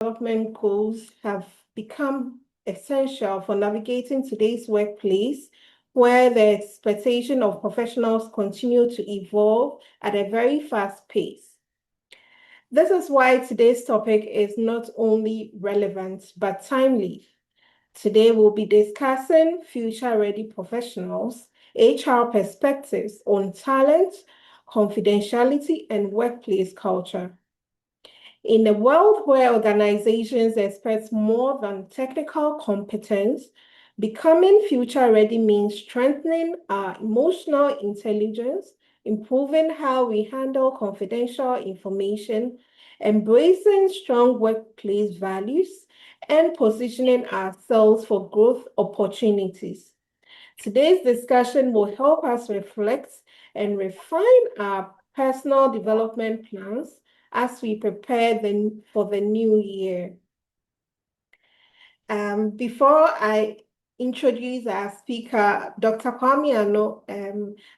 development goals have become essential for navigating today's workplace, where the expectation of professionals continue to evolve at a very fast pace. This is why today's topic is not only relevant but timely. Today, we'll be discussing future-ready professionals, HR perspectives on talent, confidentiality, and workplace culture. In a world where organizations expect more than technical competence, becoming future-ready means strengthening our emotional intelligence, improving how we handle confidential information, embracing strong workplace values, and positioning ourselves for growth opportunities. Today's discussion will help us reflect and refine our personal development plans as we prepare for the new year. Before I introduce our speaker, Dr. Kwame Ano,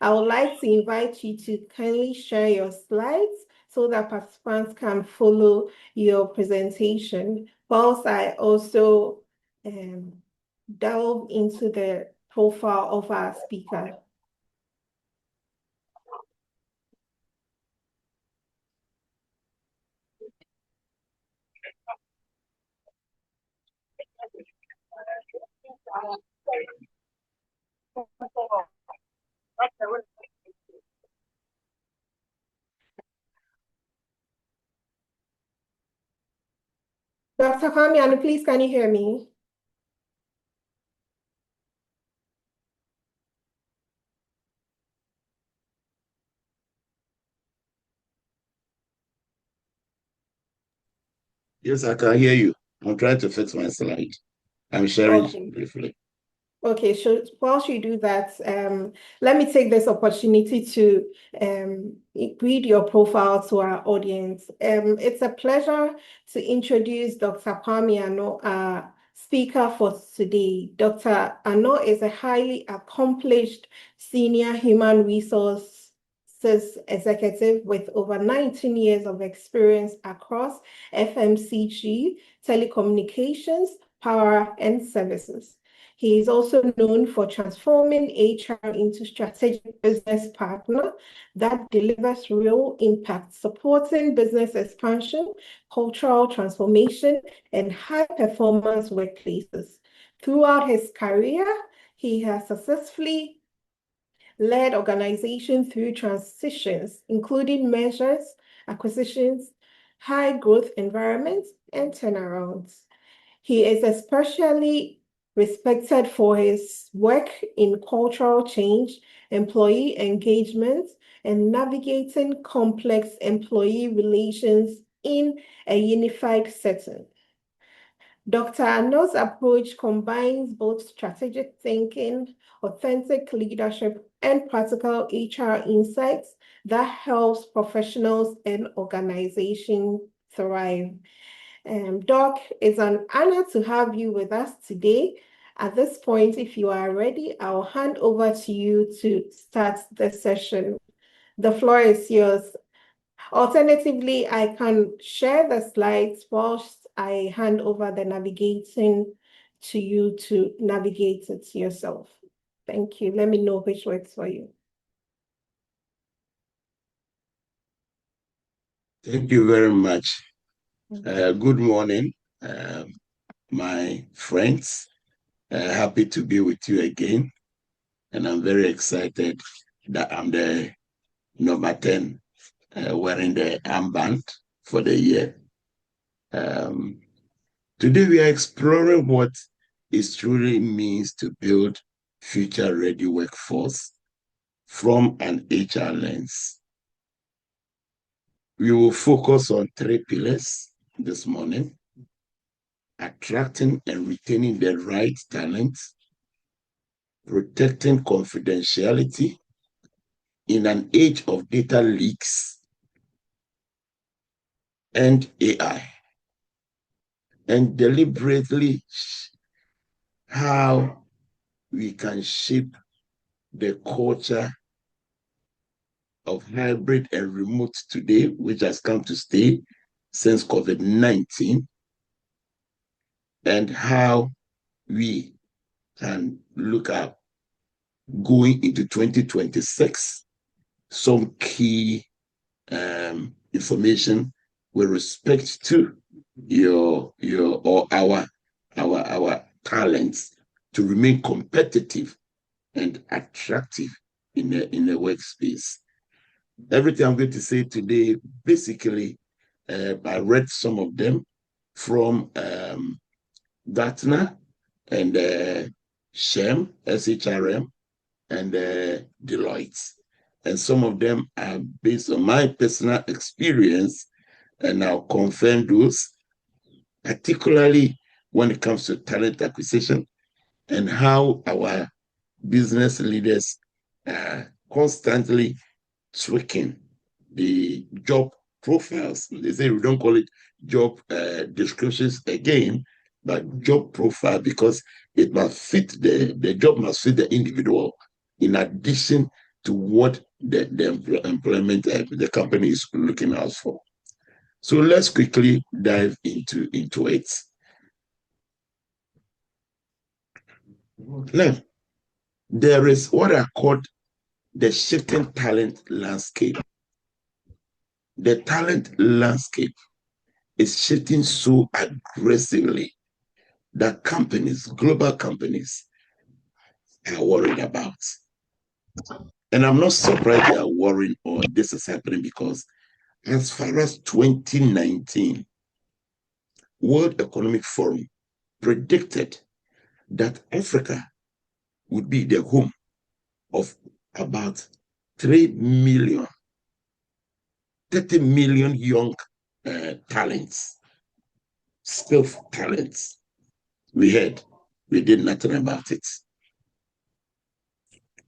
I would like to invite you to kindly share your slides so that participants can follow your presentation, whilst I also delve into the profile of our speaker. Dr. Kwame, please, can you hear me? Yes, I can hear you. I'm trying to fix my slide. I'm sharing briefly. Okay, so whilst you do that, let me take this opportunity to read your profile to our audience. It's a pleasure to introduce Dr. Kwame Ano, our speaker for today. Dr. Ano is a highly accomplished senior human resources executive with over 19 years of experience across FMCG, telecommunications, power, and services. He is also known for transforming HR into strategic business partner that delivers real impact, supporting business expansion, cultural transformation, and high-performance workplaces. Throughout his career, he has successfully led organizations through transitions, including measures, acquisitions, high-growth environments, and turnarounds. He is especially respected for his work in cultural change, employee engagement, and navigating complex employee relations in a unified setting. Dr. Ano's approach combines both strategic thinking, authentic leadership, and practical HR insights that helps professionals and organizations thrive. Doc, it's an honor to have you with us today. At this point, if you are ready, I'll hand over to you to start the session. The floor is yours. Alternatively, I can share the slides whilst I hand over the navigating to you to navigate it yourself. Thank you. Let me know which works for you. Thank you very much. Good morning, my friends. Happy to be with you again. And I'm very excited that I'm the number 10 wearing the armband for the year. Today we are exploring what it truly means to build future-ready workforce from an HR lens. We will focus on 3 pillars this morning: attracting and retaining the right talent, protecting confidentiality in an age of data leaks, and AI, and deliberately how we can shape the culture of hybrid and remote today, which has come to stay since COVID-19, and how we can look at going into 2026, some key information with respect to your or our talents to remain competitive and attractive in a workspace. Everything I'm going to say today, basically, I read some of them from Gartner and SHRM, and Deloitte. And some of them are based on my personal experience, and I'll confirm those, particularly when it comes to talent acquisition and how our business leaders are constantly tweaking the job profiles. They say we don't call it job descriptions again, but job profile, because it must fit the job must fit the individual in addition to what the employment the company is looking out for. So let's quickly dive into it. Now, there is what I call the shifting talent landscape. The talent landscape is shifting so aggressively that companies, global companies, are worried about. And I'm not surprised they are worried or this is happening, because as far as 2019, World Economic Forum predicted that Africa would be the home of about 3 million, 30 million young talents, skillful talents. We did nothing about it.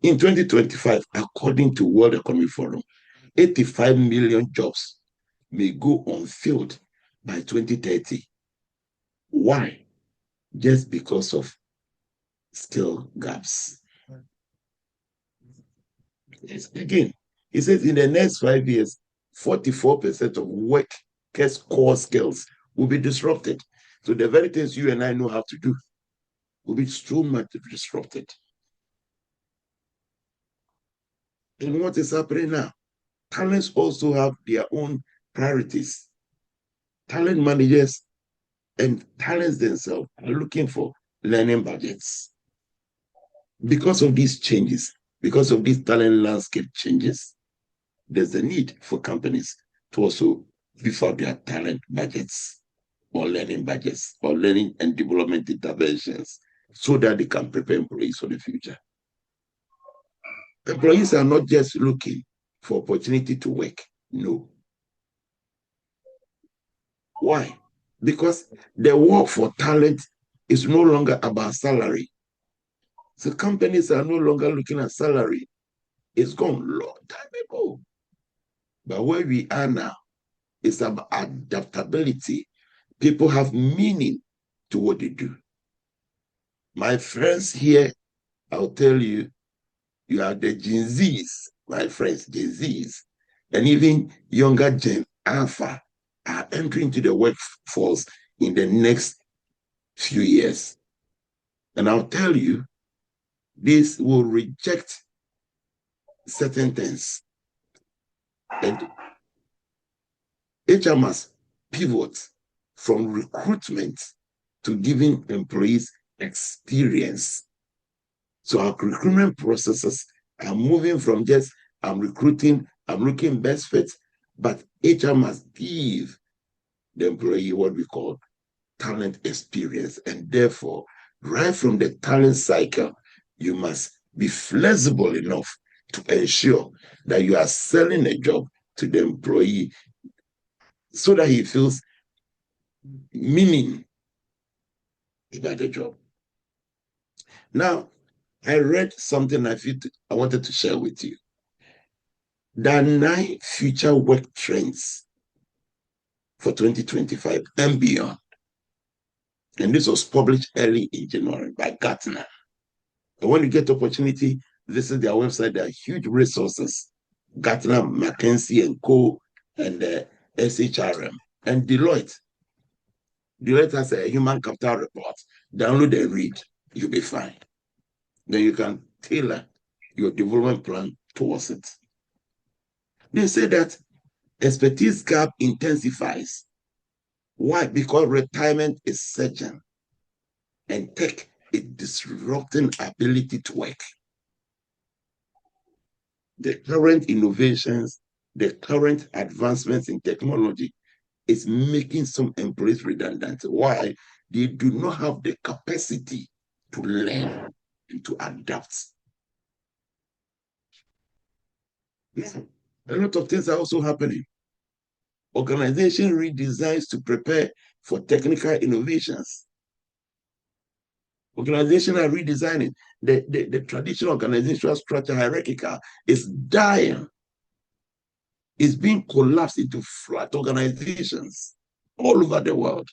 In 2025, according to World Economic Forum, 85 million jobs may go unfilled by 2030. Why? Just because of skill gaps. Yes, again, it says in the next 5 years, 44% of workers' core skills will be disrupted. So the very things you and I know how to do will be so much disrupted. And what is happening now? Talents also have their own priorities. Talent managers and talents themselves are looking for learning budgets. Because of these changes, because of these talent landscape changes, there's a need for companies to also beef up their talent budgets or learning budgets or learning and development interventions so that they can prepare employees for the future. Employees are not just looking for opportunity to work. No. Why? Because the war for talent is no longer about salary. So companies are no longer looking at salary. It's gone long time ago. But where we are now is about adaptability. People have meaning to what they do. My friends here, I'll tell you, you are the Gen Zs, my friends, Gen Zs, and even younger Gen Alpha are entering into the workforce in the next few years. And I'll tell you, this will reject certain things. And HR must pivot from recruitment to giving employees experience. So our recruitment processes are moving from just I'm recruiting, I'm looking best fit, but HR must give the employee what we call talent experience. And therefore, right from the talent cycle, you must be flexible enough to ensure that you are selling a job to the employee so that he feels meaning about the job. Now, I read something I wanted to share with you. There are 9 future work trends for 2025 and beyond. And this was published early in January by Gartner. And when you get opportunity, visit their website. There are huge resources. Gartner, McKinsey and Co. and SHRM and Deloitte. Let us a human capital report, download and read, you'll be fine. Then you can tailor your development plan towards it. They say that expertise gap intensifies. Why? Because retirement is surging and tech is disrupting ability to work. The current innovations, the current advancements in technology is making some employees redundant. Why? They do not have the capacity to learn and to adapt. A lot of things are also happening. Organization redesigns to prepare for technical innovations. Organizations are redesigning. The traditional organizational structure, hierarchical, is dying. It's being collapsed into flat organizations all over the world.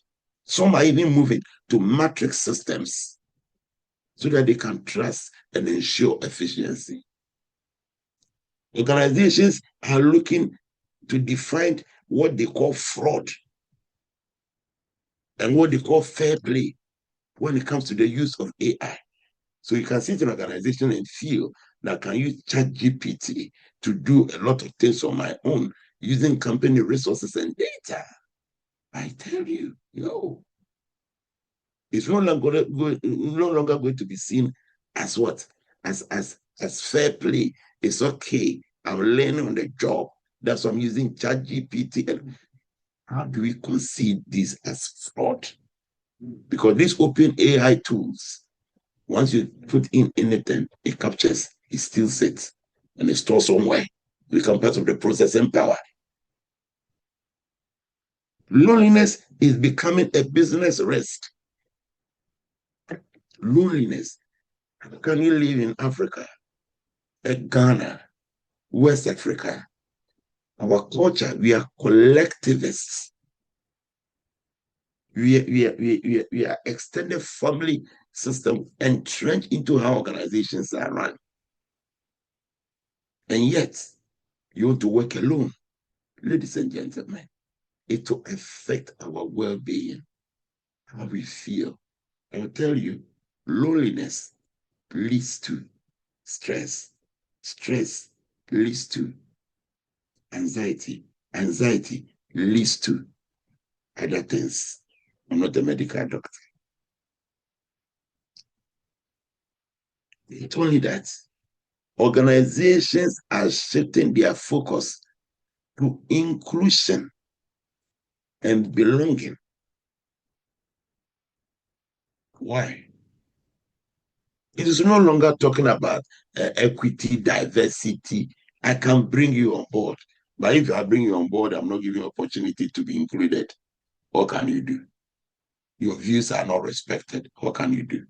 Some are even moving to matrix systems so that they can trust and ensure efficiency. Organizations are looking to define what they call fraud and what they call fair play when it comes to the use of AI. So you can sit in an organization and feel that I can use ChatGPT to do a lot of things on my own using company resources and data. I tell you, no. It's no longer going to be seen as what? As fair play. It's okay. I'm learning on the job. That's why I'm using ChatGPT. And how do we concede this as fraud? Because these open AI tools, once you put in anything, it captures, it steals it, and it stores somewhere. It becomes part of the processing power. Loneliness is becoming a business risk. Loneliness. How can you live in Africa, Ghana, West Africa? Our culture, we are collectivists. We are extended family system entrenched into how organizations are run. And yet, you want to work alone. Ladies and gentlemen, it will affect our well-being, how we feel. I will tell you, loneliness leads to stress. Stress leads to anxiety. Anxiety leads to other things. I'm not a medical doctor. It's only that organizations are shifting their focus to inclusion and belonging. Why? It is no longer talking about equity, diversity. I can bring you on board. But if I bring you on board, I'm not giving you opportunity to be included. What can you do? Your views are not respected. What can you do?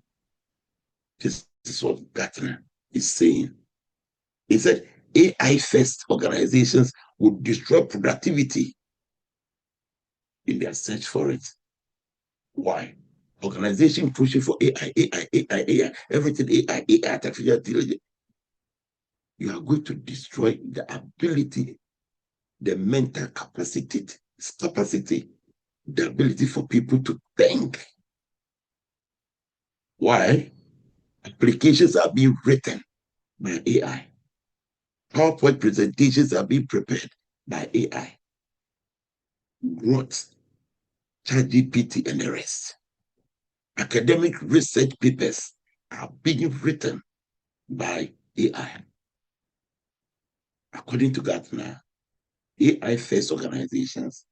This is what Gartner is saying. He said AI first organizations would destroy productivity in their search for it. Why? Organization pushing for AI, everything AI, artificial intelligence. You are going to destroy the ability, the mental capacity, the ability for people to think. Why? Applications are being written by AI. PowerPoint presentations are being prepared by AI. What? ChatGPT and the rest. Academic research papers are being written by AI. According to Gartner, AI first organizations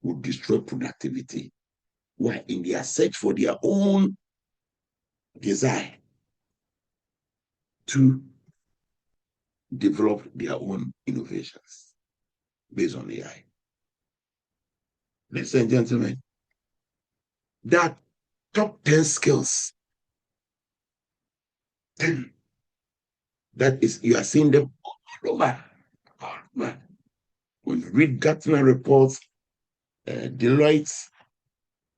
will destroy productivity while in their search for their own desire to develop their own innovations based on AI. Ladies and gentlemen, that top 10 skills, 10, that is, you are seeing them all over. When you read Gartner reports, Deloitte's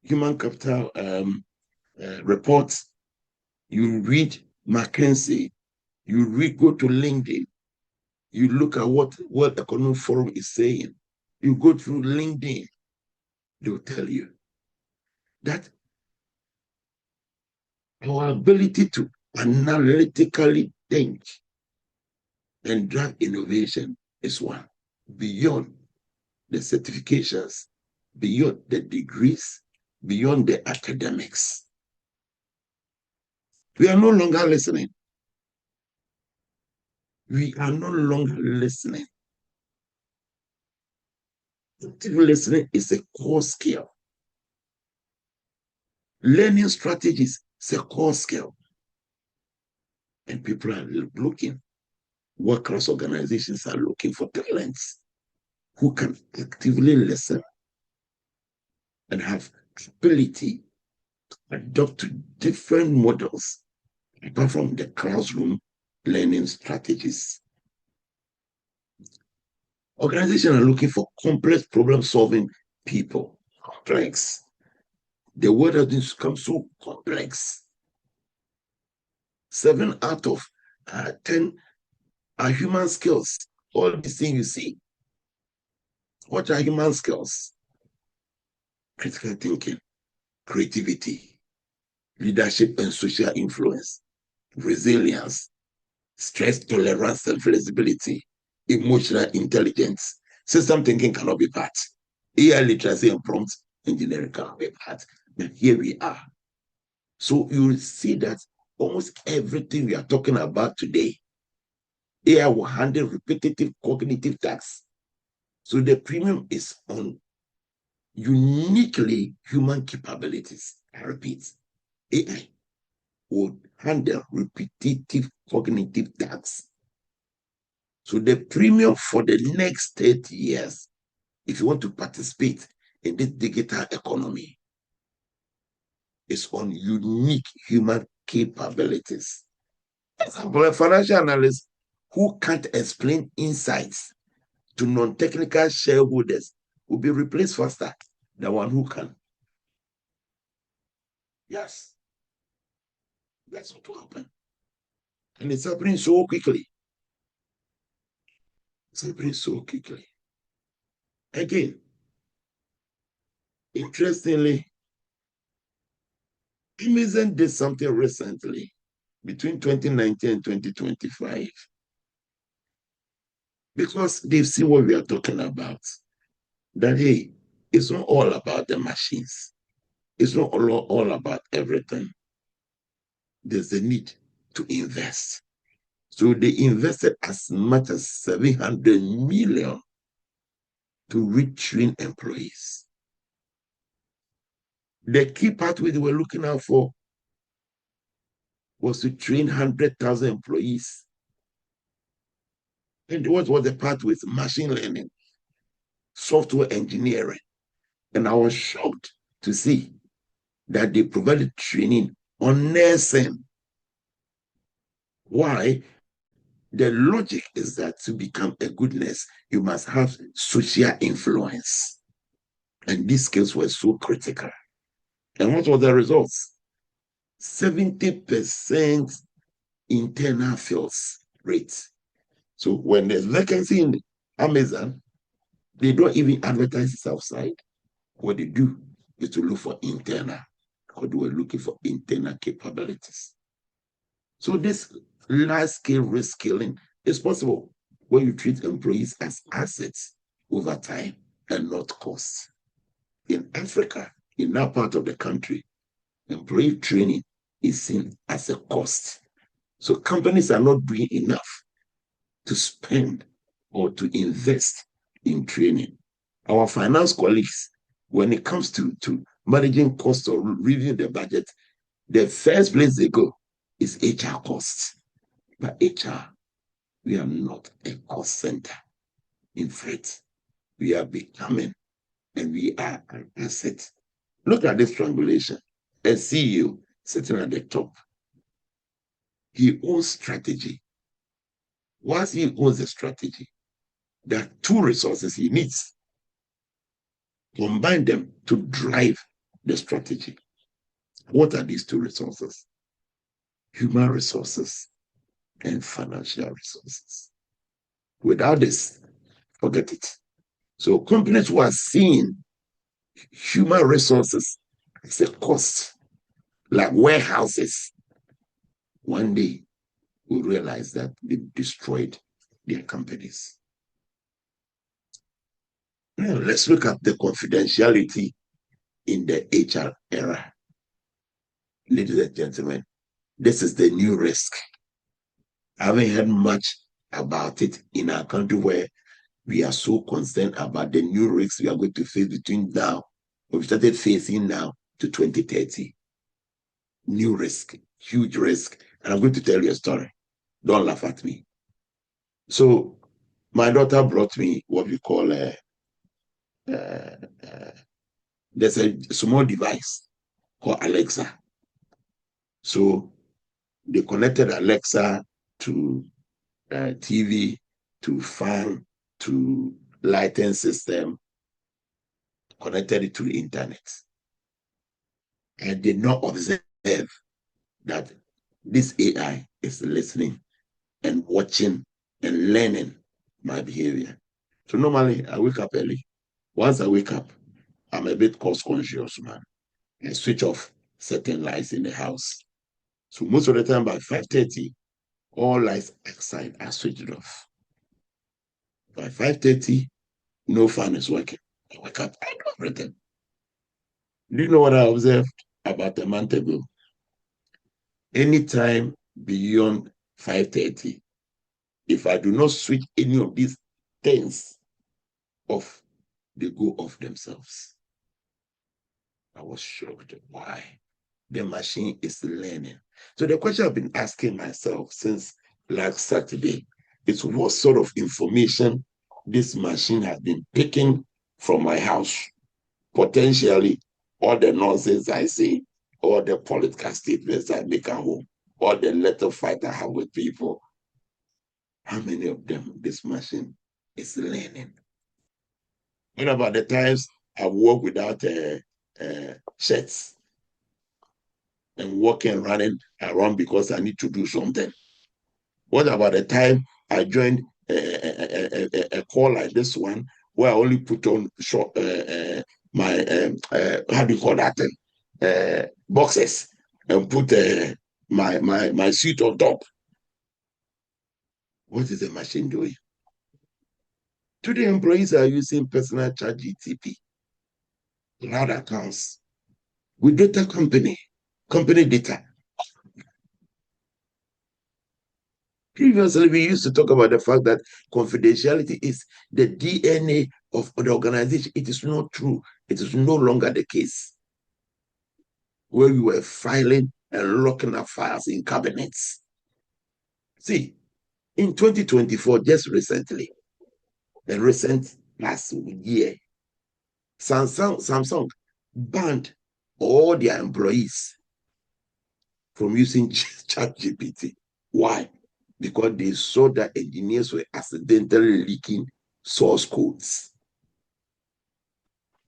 human capital reports, you read McKinsey, go to LinkedIn, you look at what World Economic Forum is saying, you go through LinkedIn, they'll tell you that our ability to analytically think and drive innovation is one, beyond the certifications, beyond the degrees, beyond the academics. We are no longer listening. We are no longer listening. Active listening is a core skill. Learning strategies is a core skill. And people are looking, work-class organizations are looking for talents who can actively listen and have ability to adopt to different models apart from the classroom learning strategies. Organizations are looking for complex problem-solving people. Complex. The world has become so complex. 7 out of 10 are human skills. All these things you see. What are human skills? Critical thinking, creativity, leadership and social influence, resilience, stress tolerance and flexibility, emotional intelligence. System thinking cannot be part. AI literacy and prompt engineering cannot be part. But here we are. So you will see that almost everything we are talking about today, AI will handle repetitive cognitive tasks. So the premium is on uniquely human capabilities. I repeat, AI will handle repetitive cognitive tasks. So the premium for the next 30 years, if you want to participate in this digital economy, is on unique human capabilities. For example, a financial analyst who can't explain insights to non-technical shareholders will be replaced faster than one who can. Yes, that's what will happen. And it's happening so quickly. It's happening so quickly. Again, interestingly, Amazon did something recently between 2019 and 2025 because they've seen what we are talking about. That, hey, it's not all about the machines. It's not all about everything. There's a need to invest. So they invested as much as 700 million to retrain employees. The key pathway they were looking out for was to train 100,000 employees. And what was the pathway? Machine learning, software engineering. And I was shocked to see that they provided training on nursing. Why? The logic is that to become a good nurse, you must have social influence. And these skills were so critical. And what were the results? 70% internal fills rate. So when there's vacancy in Amazon, they don't even advertise it outside. What they do is to look for internal, because they were looking for internal capabilities. So this large-scale reskilling is possible when you treat employees as assets over time and not costs. In Africa, in that part of the country, employee training is seen as a cost. So companies are not doing enough to spend or to invest in training. Our finance colleagues, when it comes to managing costs or reviewing the budget, the first place they go is HR costs. But HR, we are not a cost center. In fact, we are becoming and we are an asset. Look at this triangulation. A CEO sitting at the top. He owns strategy. Once he owns the strategy, there are two resources he needs. Combine them to drive the strategy. What are these two resources? Human resources and financial resources. Without this, forget it. So companies who are seeing human resources It's a cost, like warehouses. One day, we realize that they've destroyed their companies. Now, let's look at the confidentiality in the HR era. Ladies and gentlemen, this is the new risk. I haven't heard much about it in our country where we are so concerned about the new risks we are going to face between now, we've started facing now to 2030. New risk, huge risk. And I'm going to tell you a story. Don't laugh at me. So my daughter brought me what we call there's a small device called Alexa. So they connected Alexa to TV, to fan, to lighting system, connected it to the internet. And did not observe that this AI is listening and watching and learning my behavior. So normally I wake up early. Once I wake up, I'm a bit cost conscious, man. I switch off certain lights in the house. So most of the time by 5:30, all lights outside are switched off. By 5:30, no fan is working. I wake up, I do everything. Do you know what I observed about a month ago? Anytime beyond 5:30, if I do not switch any of these things off, they go off themselves. I was shocked. Why? The machine is learning. So the question I've been asking myself since last Saturday is what sort of information this machine has been picking from my house. Potentially, all the nonsense I say, all the political statements I make at home, all the little fight I have with people. How many of them this machine is learning? What about the times I walk without shirts and walking and running around because I need to do something? What about the time I joined a call like this one where I only put on short my how do you call that thing? Boxes and put my suit on top? What is the machine doing? Today, employees are using personal chat GTP, cloud accounts with data company data. Previously, we used to talk about the fact that confidentiality is the DNA of the organization. It is not true. It is no longer the case. Where we were filing and locking up files in cabinets. See, in 2024, just recently, the recent last year, Samsung banned all their employees from using ChatGPT. Why? Because they saw that engineers were accidentally leaking source codes.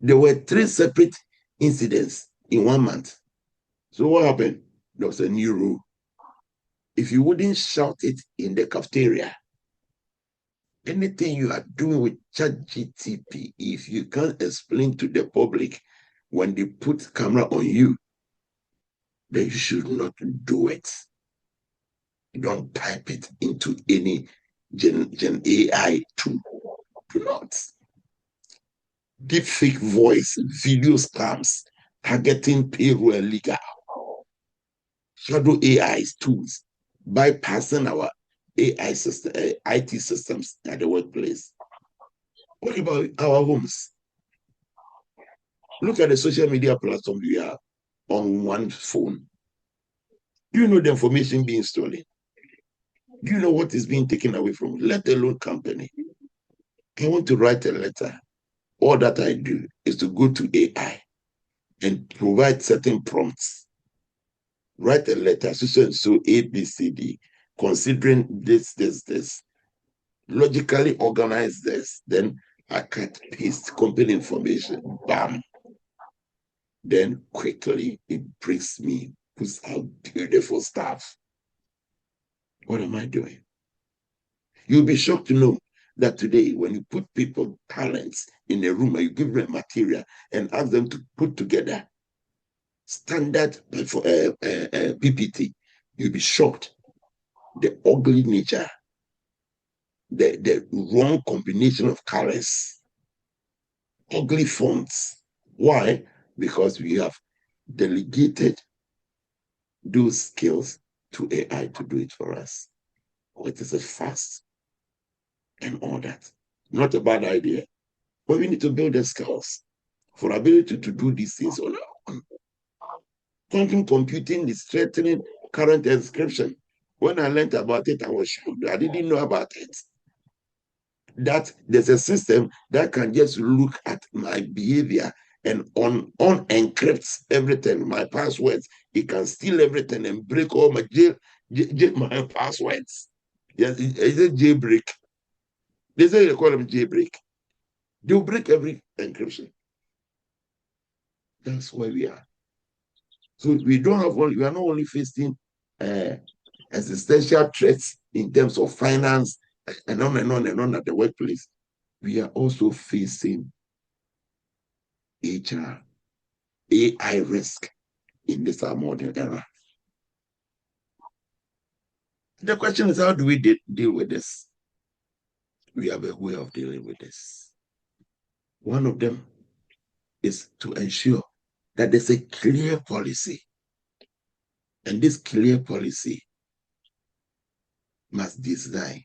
There were 3 separate incidents in 1 month. So what happened? There was a new rule. If you wouldn't shout it in the cafeteria, anything you are doing with ChatGPT, if you can't explain to the public when they put camera on you, then you should not do it. You don't type it into any Gen AI tool. Do not. Deep fake voice, video scams, targeting payroll and legal, shadow AI tools, bypassing our AI system, IT systems at the workplace. What about our homes? Look at the social media platform we have on one phone. Do you know the information being stolen? Do you know what is being taken away from, let alone company? I want to write a letter. All that I do is to go to AI and provide certain prompts. Write a letter, so ABCD, considering this, logically organize this, then I cut, paste company information, bam. Then quickly it brings me, puts out beautiful stuff. What am I doing? You'll be shocked to know that today, when you put people talents in a room and you give them material and ask them to put together, standard PPT, you'll be shocked. The ugly nature, the wrong combination of colors, ugly fonts. Why? Because we have delegated those skills to AI to do it for us. It is a fast and all that. Not a bad idea, but we need to build the skills for ability to do these things on our own. Quantum computing is threatening current encryption. When I learned about it, I was shocked. I didn't know about it. That there's a system that can just look at my behavior and encrypts everything, my passwords. It can steal everything and break all my my passwords. Yes, it's a jailbreak. They say they call them jailbreak. They'll break every encryption. That's where we are. So we don't have only, we are not only facing existential threats in terms of finance and on and on and on at the workplace. We are also facing HR, AI risk in this modern era. The question is, how do we deal with this? We have a way of dealing with this. One of them is to ensure that there's a clear policy. And this clear policy must design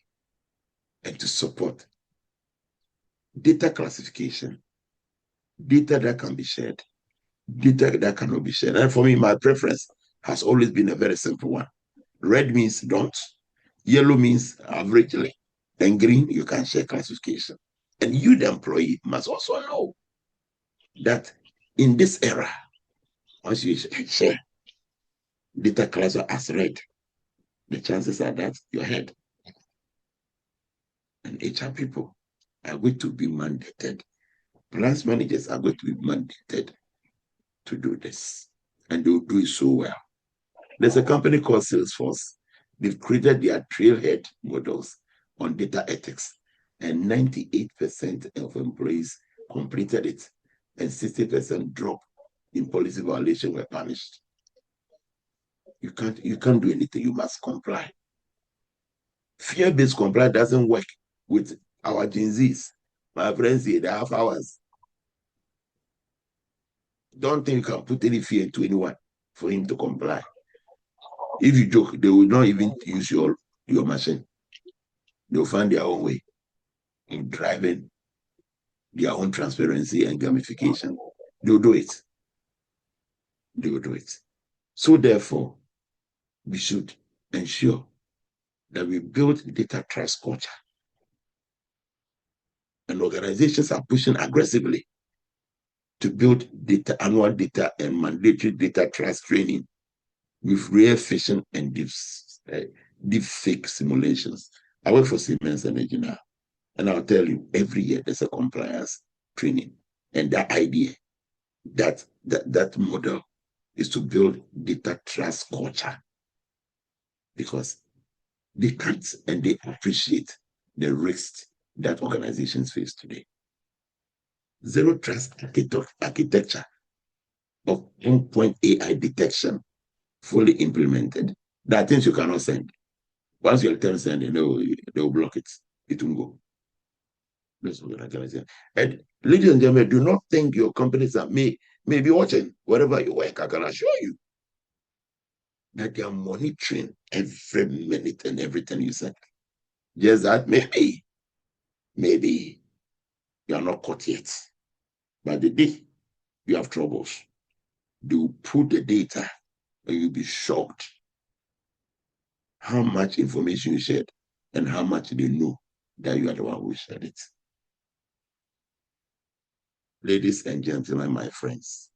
and to support data classification, data that can be shared, data that cannot be shared. And for me, my preference has always been a very simple one. Red means don't, yellow means averagely, and green, you can share classification. And you, the employee, must also know that in this era, once you share data class as red, the chances are that your head and HR people are going to be mandated. Plans managers are going to be mandated to do this, and they'll do it so well. There's a company called Salesforce. They've created their trailhead models on data ethics, and 98% of employees completed it, and 60% drop in policy violation were punished. You can't do anything. You must comply. Fear-based compliance doesn't work with our Gen Zs. My friends here, they have hours. Don't think you can put any fear into anyone for him to comply. If you joke, they will not even use your machine. They'll find their own way in driving their own transparency and gamification. They'll do it. They will do it. So therefore, we should ensure that we build data trust culture. And organizations are pushing aggressively to build annual data and mandatory data trust training with real phishing and deep fake simulations. I work for Siemens Energy now, and I'll tell you, every year there's a compliance training. And that idea, that model is to build data trust culture, because they can't and they appreciate the risks that organizations face today. Zero trust architecture of endpoint AI detection fully implemented. There are things you cannot send. Once you attempt sending, they will block it. It won't go. That's what I can say. And ladies and gentlemen, do not think your companies that may be watching wherever you work. I can assure you that they are monitoring every minute and everything you said. Just that maybe you are not caught yet. But the day you have troubles, they will put the data and you'll be shocked how much information you shared and how much they know that you are the one who shared it. Ladies and gentlemen, my friends,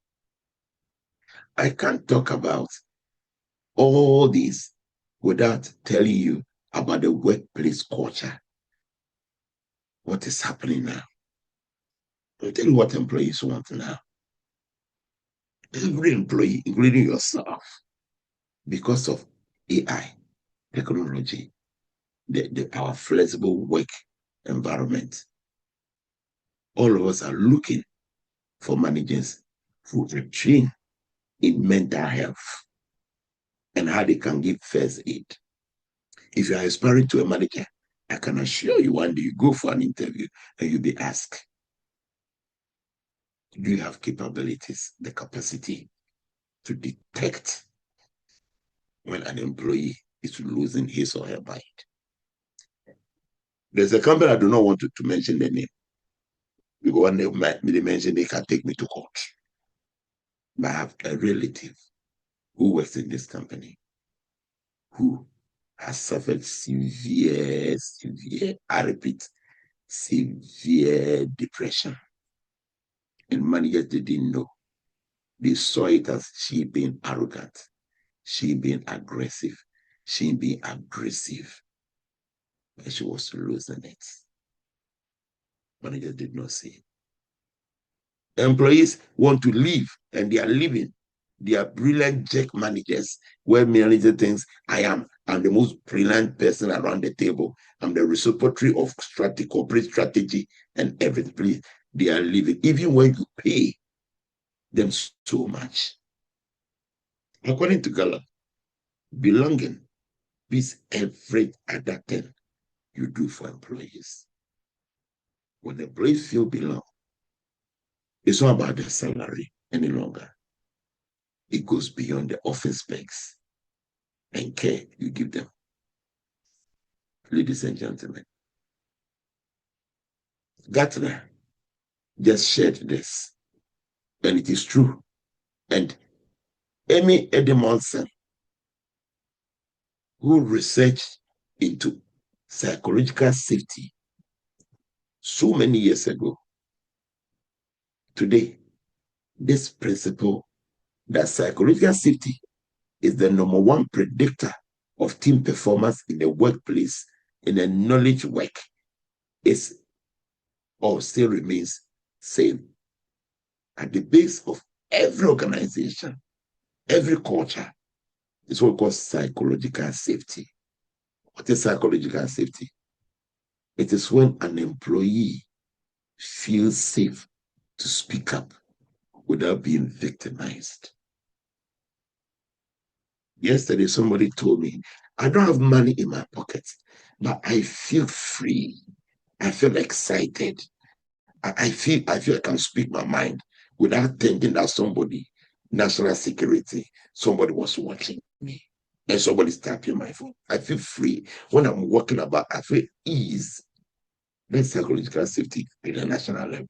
I can't talk about all this without telling you about the workplace culture. What is happening now? I'll tell you what employees want now. Every employee, including yourself, because of AI, technology, our flexible work environment, all of us are looking for managers who are trained in mental health and how they can give first aid. If you are aspiring to a manager, I can assure you one day you go for an interview and you'll be asked, do you have capabilities, the capacity to detect when an employee is losing his or her mind? There's a company I do not want to mention the name, because when they mention, they can take me to court. But I have a relative who works in this company who has suffered severe, I repeat, severe depression. And managers, they didn't know. They saw it as she being arrogant, she being aggressive, she being abrasive. And she was losing it. Managers did not see it. Employees want to leave and they are leaving. They are brilliant jerk managers where manager thinks I'm the most brilliant person around the table. I'm the repository of strategy, corporate strategy and everything. Please, they are leaving. Even when you pay them so much. According to Gallup, belonging beats every other thing you do for employees. When the employees feel belong, it's not about the salary any longer. It goes beyond the office specs and care you give them. Ladies and gentlemen, Gartner just shared this, and it is true. And Amy Edmondson, who researched into psychological safety so many years ago, today, this principle that psychological safety is the number one predictor of team performance in the workplace in a knowledge work is or still remains same at the base of every organization, every culture. Is what we call psychological safety. What is psychological safety? It is when an employee feels safe to speak up without being victimized. Yesterday, somebody told me, I don't have money in my pocket, but I feel free. I feel excited. I feel I can speak my mind without thinking that somebody, national security, somebody was watching me and somebody's tapping my phone. I feel free. When I'm walking about, I feel ease. That's psychological safety at the national level.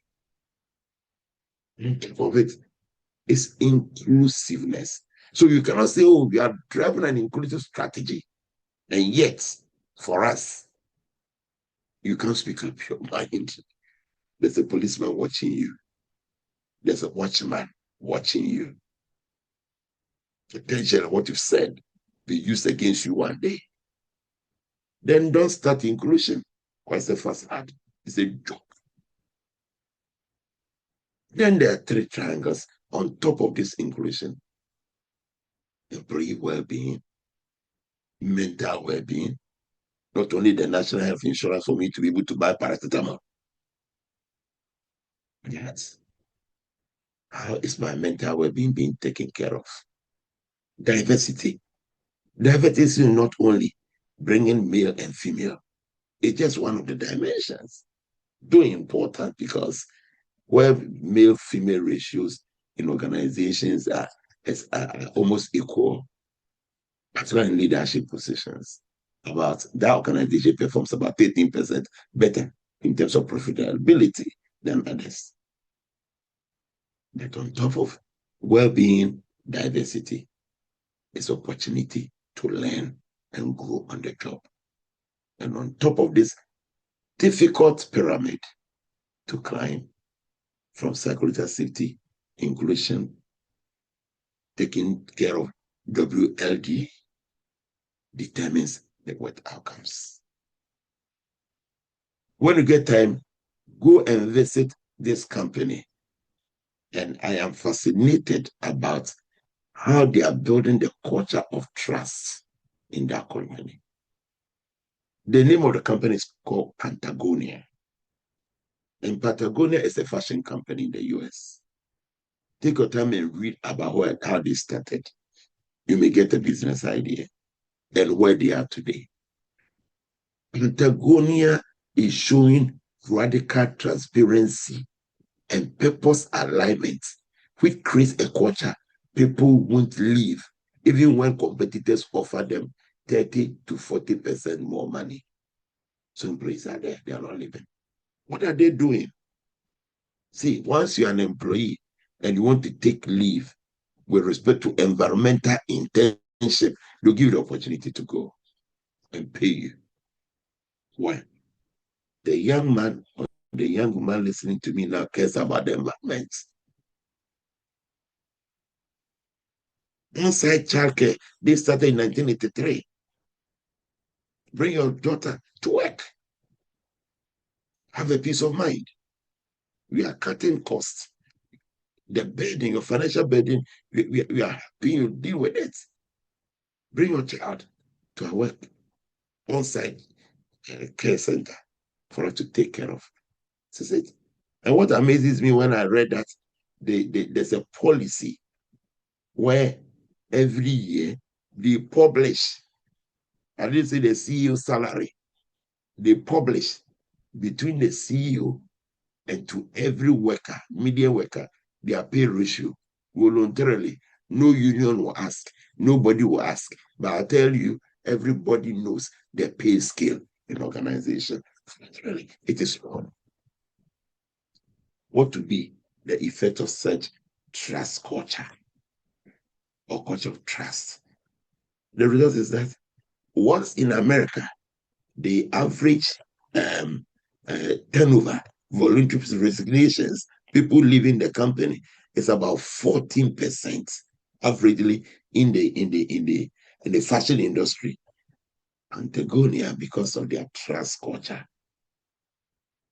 And of it is inclusiveness. So you cannot say, oh, we are driving an inclusive strategy. And yet, for us, you can't speak up your mind. There's a policeman watching you. There's a watchman watching you. Attention what you've said be used against you one day. Then don't start inclusion. Quite a facade. It's a joke. Then there are three triangles on top of this inclusion: employee well-being, mental well-being, not only the national health insurance for me to be able to buy paracetamol. Yes. How is my mental well-being being taken care of? Diversity. Diversity is not only bringing male and female. It's just one of the dimensions. Though important because where male-female ratios in organizations are almost equal, particularly in leadership positions. About that organization performs about 13% better in terms of profitability than others. But on top of well-being, diversity is opportunity to learn and grow on the job. And on top of this difficult pyramid to climb from psychological safety, inclusion, taking care of WLD, determines the work outcomes. When you get time, go and visit this company. And I am fascinated about how they are building the culture of trust in that company. The name of the company is called Patagonia. And Patagonia is a fashion company in the US. Take your time and read about how they started. You may get a business idea and where they are today. Patagonia is showing radical transparency and purpose alignment, which creates a culture people won't leave, even when competitors offer them 30 to 40% more money. So employees are there, they are not leaving. What are they doing? See, once you're an employee and you want to take leave with respect to environmental internship, they'll give you the opportunity to go and pay you. Why? The young man or the young woman listening to me now cares about the environment. Inside childcare, they started in 1983. Bring your daughter to work. Have a peace of mind. We are cutting costs. The burden, your financial burden, we are helping you deal with it. Bring your child to our work on-site care center for us to take care of. This is it. And what amazes me when I read that there's a policy where every year they publish, I didn't say the CEO salary, they publish between the CEO and to every worker, media worker, their pay ratio voluntarily. No union will ask, nobody will ask. But I'll tell you, everybody knows their pay scale in organization. Really, it is wrong. What to be the effect of such trust culture or culture of trust? The result is that once in America, the average turnover, voluntary resignations, people leaving the company is about 14% averagely in the fashion industry. Patagonia, because of their trust culture,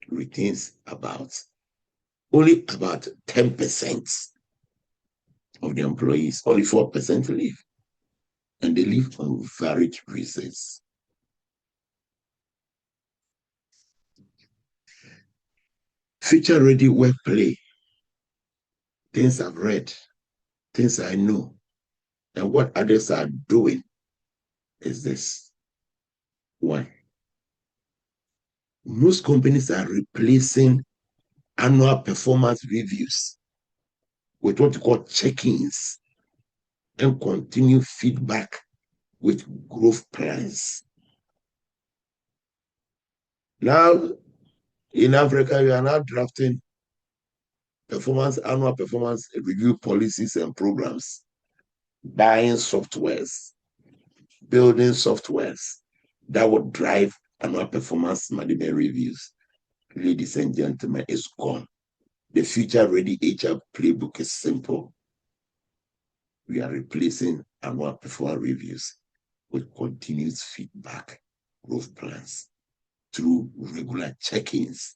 retains only about 10% of the employees, only 4% leave. And they leave for varied reasons. Future ready work play. Things I've read, things I know, and what others are doing is this. One, most companies are replacing annual performance reviews with what you call check-ins and continue feedback with growth plans. Now, in Africa, we are now drafting annual performance review policies and programs, buying softwares, building softwares that would drive annual performance management reviews. Ladies and gentlemen, it's gone. The future ready HR playbook is simple. We are replacing annual performance reviews with continuous feedback, growth plans through regular check-ins.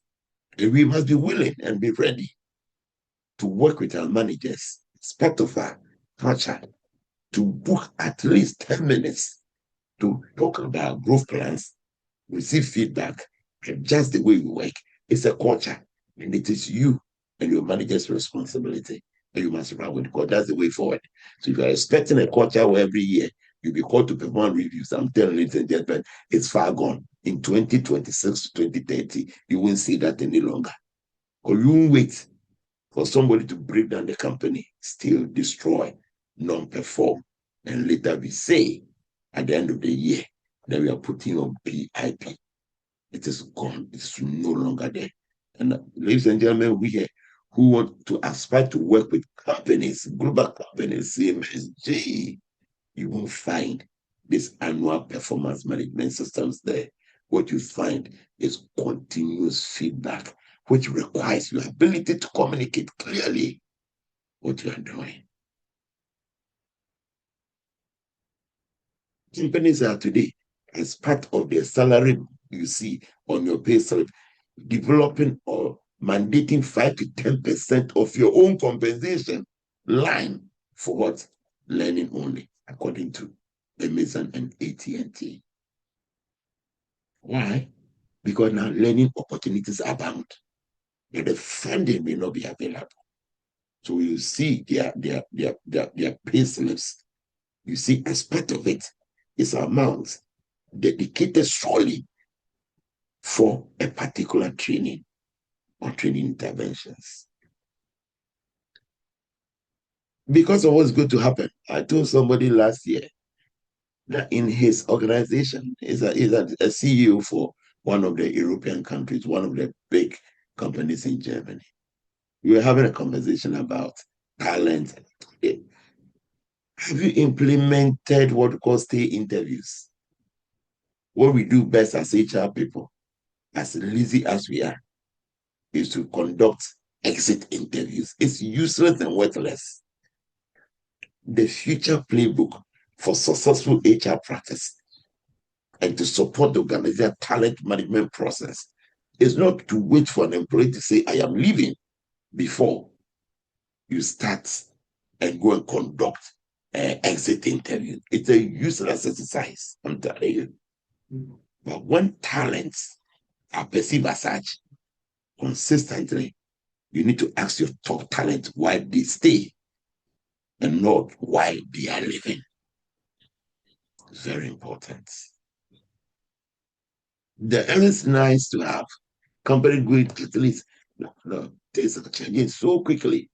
And we must be willing and be ready to work with our managers. It's part of our culture to book at least 10 minutes to talk about growth plans, receive feedback, adjust the way we work. It's a culture, and it is you and your manager's responsibility. And you must run with because that's the way forward. So if you're expecting a culture where every year you'll be called to perform reviews, I'm telling ladies and gentlemen, it's far gone. In 2026 to 2030, you won't see that any longer. Or you won't wait for somebody to break down the company, still destroy, non-perform, and later we say at the end of the year that we are putting on PIP. It is gone. It's no longer there. And ladies and gentlemen, we here who want to aspire to work with companies, global companies, CMSG, you won't find this annual performance management systems there. What you find is continuous feedback, which requires your ability to communicate clearly what you are doing. Companies are today, as part of their salary you see on your pay slip, developing or mandating 5 to 10% of your own compensation line for what? Learning only, according to Amazon and AT&T. Why? Because now learning opportunities abound, but the funding may not be available. So you see their pay slips. You see aspect of it is amount dedicated solely for a particular training or training interventions. Because of what's going to happen, I told somebody last year that in his organization, he's a CEO for one of the European countries, one of the big companies in Germany. We were having a conversation about talent. Have you implemented what we call stay interviews? What we do best as HR people, as lazy as we are, is to conduct exit interviews. It's useless and worthless. The future playbook for successful HR practice and to support the organizational talent management process is not to wait for an employee to say, I am leaving, before you start and go and conduct an exit interview. It's a useless exercise, I'm telling you. But when talents are perceived as such consistently, you need to ask your top talent why they stay and not why they are leaving. It's very important. It is nice to have company going at least. No, things are changing so quickly.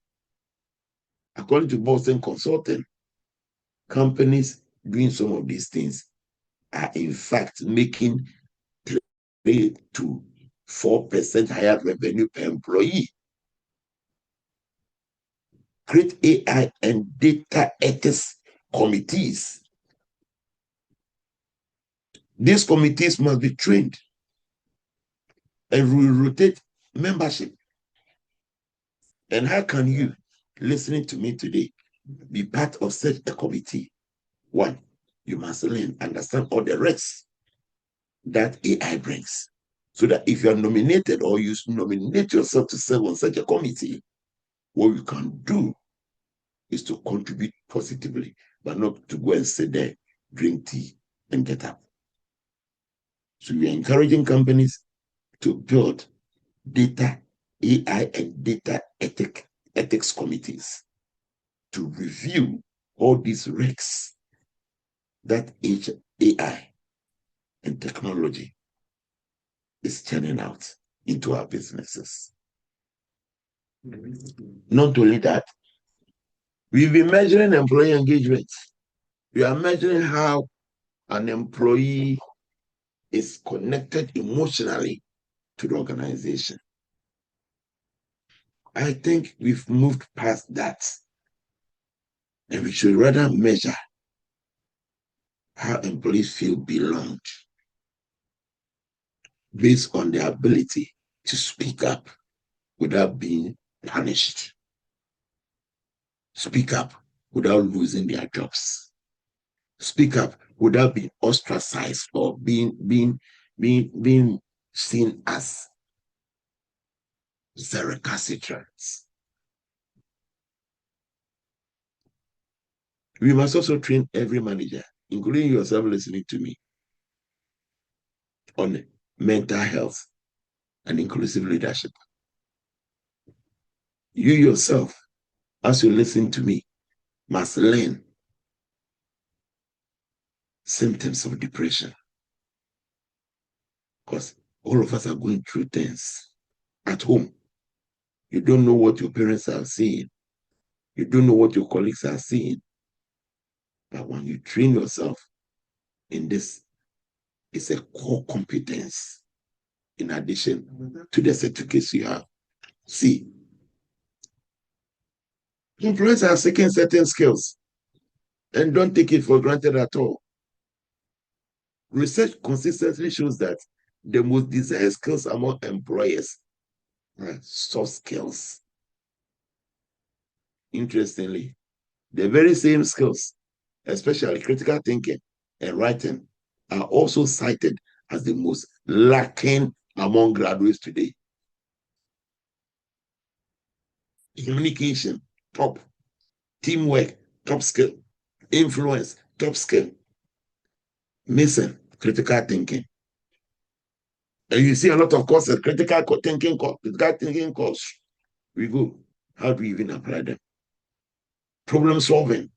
According to Boston Consulting, companies doing some of these things are in fact making 3 to 4% higher revenue per employee. Create AI and data ethics committees. These committees must be trained and will rotate membership. And how can you, listening to me today, be part of such a committee? One, you must learn, understand all the risks that AI brings. So that if you are nominated or you nominate yourself to serve on such a committee, what you can do is to contribute positively, but not to go and sit there, drink tea, and get up. So we are encouraging companies to build data, AI, and data ethics committees to review all these risks that AI and technology is churning out into our businesses. Not only that, we've been measuring employee engagement. We are measuring how an employee is connected emotionally to the organization. I think we've moved past that. And we should rather measure how employees feel belonged based on their ability to speak up without being punished. Speak up without losing their jobs. Speak up without being ostracized or being seen as the recalcitrants. We must also train every manager, including yourself listening to me, on mental health and inclusive leadership. You yourself, as you listen to me, must learn symptoms of depression. Because all of us are going through things at home. You don't know what your parents are seeing. You don't know what your colleagues are seeing. But when you train yourself in this, it's a core competence in addition to the certificates you have. See, employers are seeking certain skills and don't take it for granted at all. Research consistently shows that the most desired skills among employers are soft skills. Interestingly, the very same skills, especially critical thinking and writing, are also cited as the most lacking among graduates today. Communication, top. Teamwork, top skill. Influence, top skill. Missing, critical thinking. And you see a lot of courses, critical thinking course. We go. How do we even apply them? Problem solving.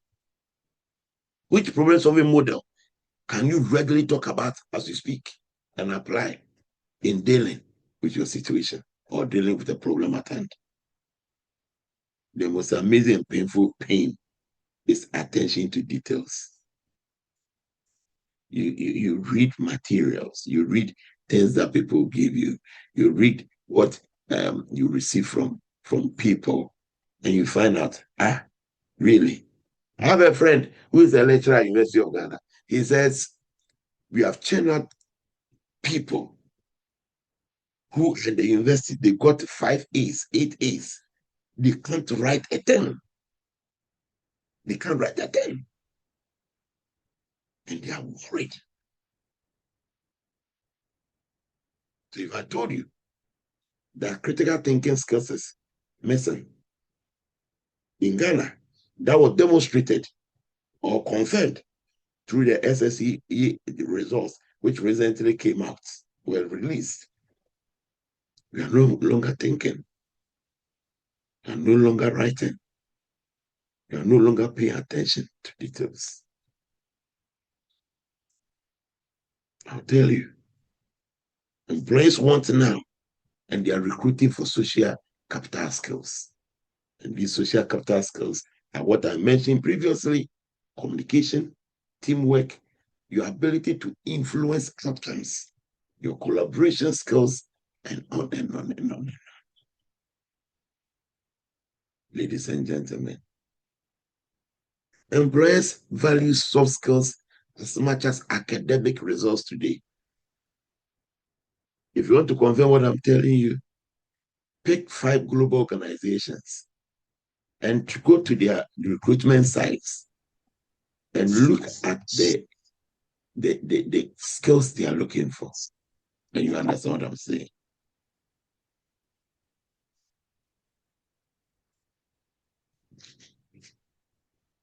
Which problem solving model can you regularly talk about as you speak and apply in dealing with your situation or dealing with the problem at hand? The most amazing and painful pain is attention to details. You read materials, you read things that people give you, you read what you receive from people, and you find out, really. I have a friend who is a lecturer at University of Ghana. He says, we have channeled people who at the university, they got 5 A's, 8 A's. They can't write a 10. They can't write a 10. And they are worried. So if I told you that critical thinking skills is missing in Ghana, that was demonstrated or confirmed through the SSE results, which recently came out, were released. We are no longer thinking. We are no longer writing. We are no longer paying attention to details. I'll tell you, employees want now, and they are recruiting for social capital skills. And these social capital skills are what I mentioned previously: communication, teamwork, your ability to influence outcomes, your collaboration skills, and on and on and on. Ladies and gentlemen, employers value soft skills as much as academic results today. If you want to confirm what I'm telling you, pick 5 global organizations and to go to their recruitment sites and look at the skills they are looking for. And you understand what I'm saying.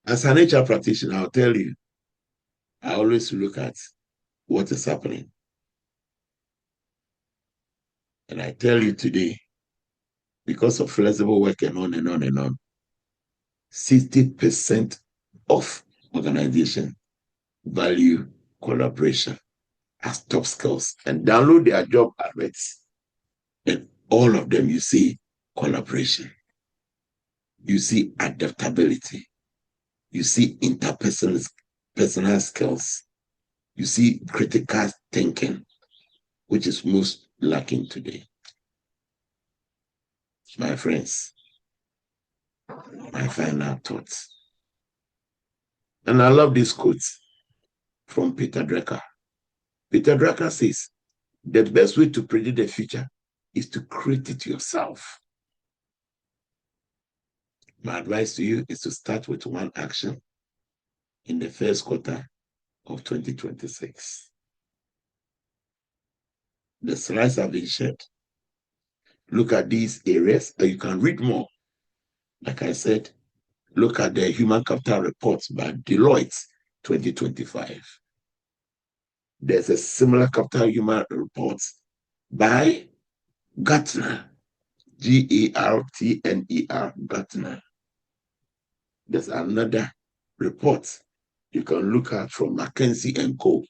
As an HR practitioner, I'll tell you, I always look at what is happening. And I tell you today, because of flexible work and on and on and on, 60% of organizations value collaboration as top skills, and download their job adverts. And all of them, you see collaboration, you see adaptability, you see interpersonal skills, you see critical thinking, which is most lacking today. My friends, my final thoughts. And I love this quote from Peter Drucker. Peter Drucker says, the best way to predict the future is to create it yourself. My advice to you is to start with one action in the first quarter of 2026. The slides have been shared. Look at these areas, and you can read more. Like I said, look at the Human Capital Reports by Deloitte 2025. There's a similar capital human report by Gartner, Gartner, Gartner. There's another report you can look at from McKinsey & Co.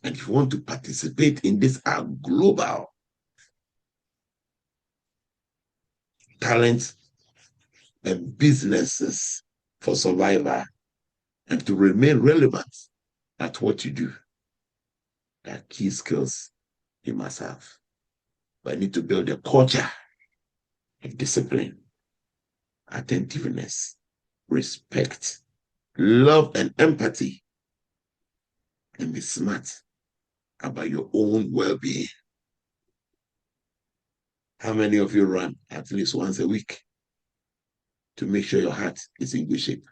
And if you want to participate in this, our global talent and businesses for survival and to remain relevant at what you do, there are key skills you must have. But I need to build a culture of discipline, attentiveness, respect, love, and empathy, and be smart about your own well-being. How many of you run at least once a week to make sure your heart is in good shape?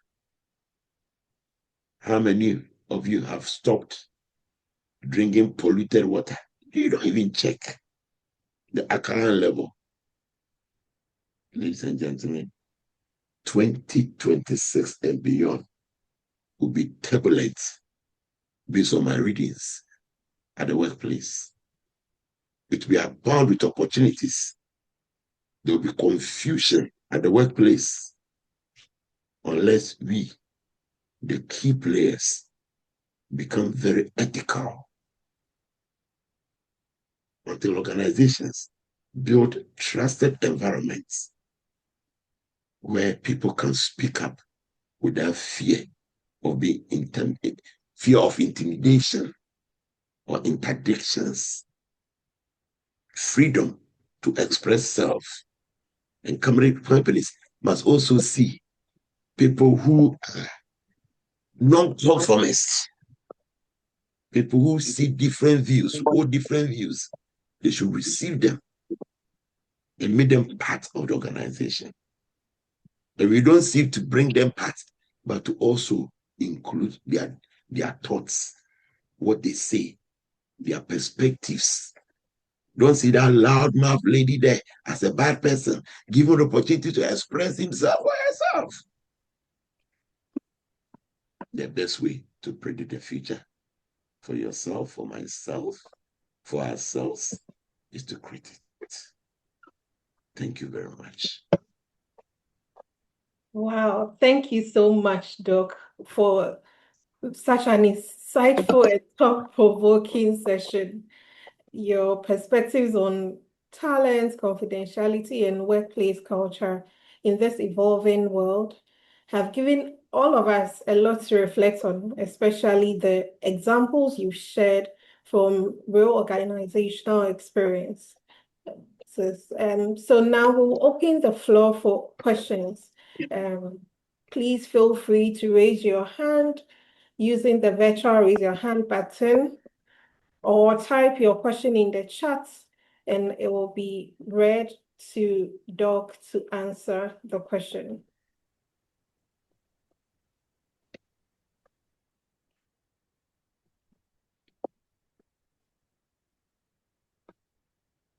How many of you have stopped drinking polluted water? You don't even check the alkaline level. Ladies and gentlemen, 2026 and beyond will be turbulent based on my readings at the workplace. It will be abound with opportunities, There will be confusion at the workplace unless we, the key players, become very ethical. Until organizations build trusted environments where people can speak up without fear of being fear of intimidation or interdictions, freedom to express self. And companies must also see people who are non-conformists, people who see different views, hold different views. They should receive them and make them part of the organization. And we don't seek to bring them part, but to also include their thoughts, what they say, their perspectives. Don't see that loudmouth lady there as a bad person, given the opportunity to express himself or herself. The best way to predict the future for yourself, for myself, for ourselves, is to create it. Thank you very much. Wow, thank you so much, Doc, for such an insightful and thought-provoking session. Your perspectives on talent, confidentiality, and workplace culture in this evolving world have given all of us a lot to reflect on, especially the examples you shared from real organizational experience. So now we'll open the floor for questions. Um, Please feel free to raise your hand using the virtual raise your hand button, or type your question in the chat and it will be read to Doc to answer the question.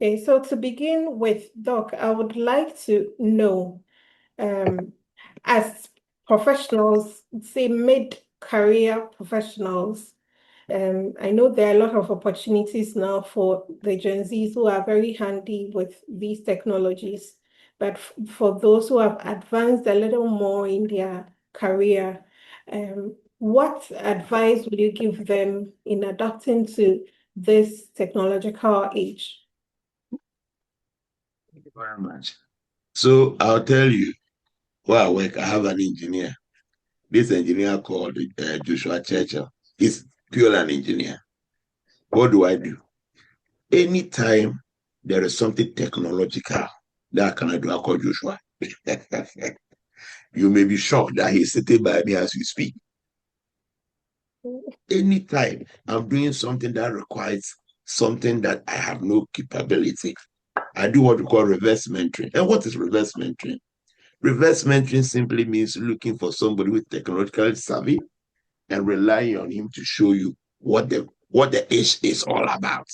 Okay, so to begin with, Doc, I would like to know, as professionals, say mid-career professionals, I know there are a lot of opportunities now for the Gen Zs who are very handy with these technologies. But for those who have advanced a little more in their career, what advice would you give them in adapting to this technological age? Thank you very much. So I'll tell you, where I work, I have an engineer. This engineer called Joshua Churchill. He's purely an engineer. What do I do? Anytime there is something technological that I cannot do, I call Joshua. You may be shocked that he's sitting by me as we speak. Anytime I'm doing something that requires something that I have no capability, I do what we call reverse mentoring. And what is reverse mentoring? Reverse mentoring simply means looking for somebody with technological savvy and relying on him to show you what the issue is all about.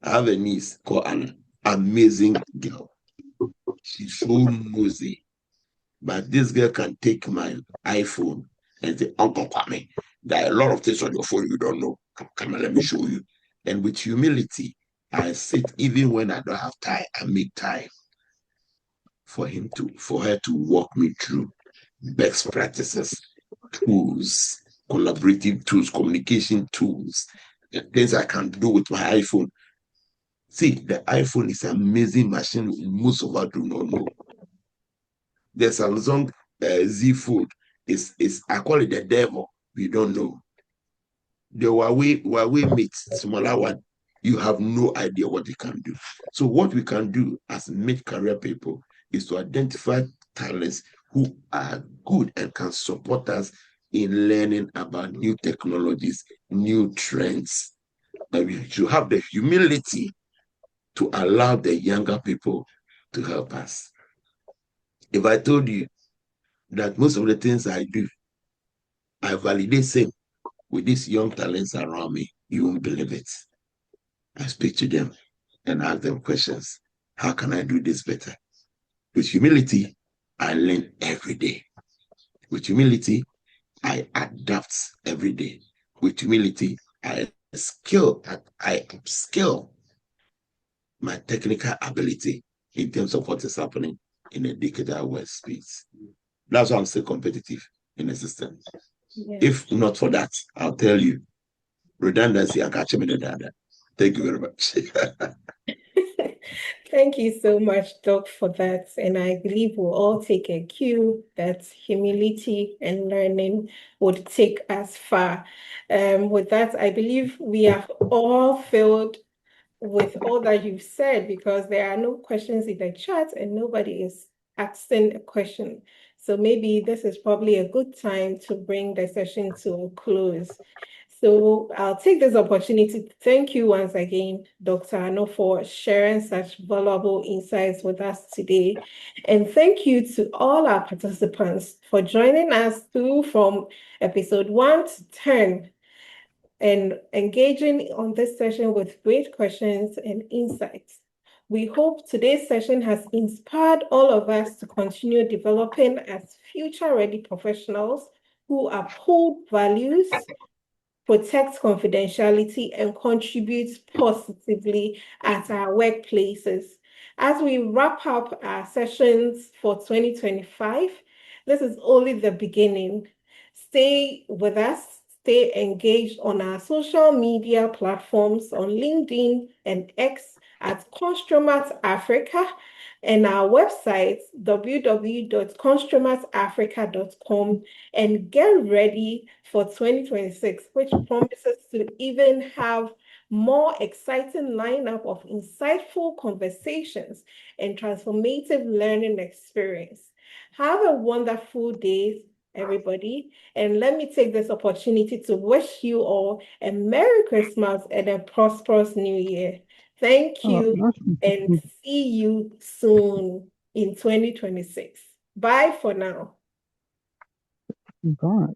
I have a niece called Anna, amazing girl. She's so nosy, but this girl can take my iPhone and say, Uncle Kwame, there are a lot of things on your phone you don't know. Come on, let me show you. And with humility, I sit even when I don't have time, I make time for her to walk me through best practices, tools, collaborative tools, communication tools, things I can do with my iPhone. See, the iPhone is an amazing machine most of us do not know. The Samsung Z Fold is I call it the devil. We don't know. The Huawei Mate, smaller one, you have no idea what they can do. So what we can do as mid-career people is to identify talents who are good and can support us in learning about new technologies, new trends. And we should have the humility to allow the younger people to help us. If I told you that most of the things I do, I validate same with these young talents around me, you won't believe it. I speak to them and ask them questions. How can I do this better? With humility, I learn every day. With humility, I adapt every day. With humility, I upskill my technical ability. in terms of what is happening in a digital workspace. That's why I'm still competitive in the system. Yeah. If not for that, I'll tell you, redundancy and catch me the data. Thank you very much. Thank you so much, Doc, for that. And I believe we'll all take a cue that humility and learning would take us far. With that, I believe we have all filled with all that you've said because there are no questions in the chat and nobody is asking a question. So maybe this is probably a good time to bring the session to a close. So I'll take this opportunity to thank you once again, Dr. Ano, for sharing such valuable insights with us today. And thank you to all our participants for joining us through from episode 1 to 10 and engaging on this session with great questions and insights. We hope today's session has inspired all of us to continue developing as future-ready professionals who uphold values, protect confidentiality, and contribute positively at our workplaces. As we wrap up our sessions for 2025, this is only the beginning. Stay with us, stay engaged on our social media platforms on LinkedIn and X at Constromat Africa and our website www.constromatafrica.com and get ready for 2026, which promises to even have more exciting lineup of insightful conversations and transformative learning experience. Have a wonderful day, everybody. And let me take this opportunity to wish you all a Merry Christmas and a prosperous New Year. Thank you and see you soon in 2026. Bye for now. God.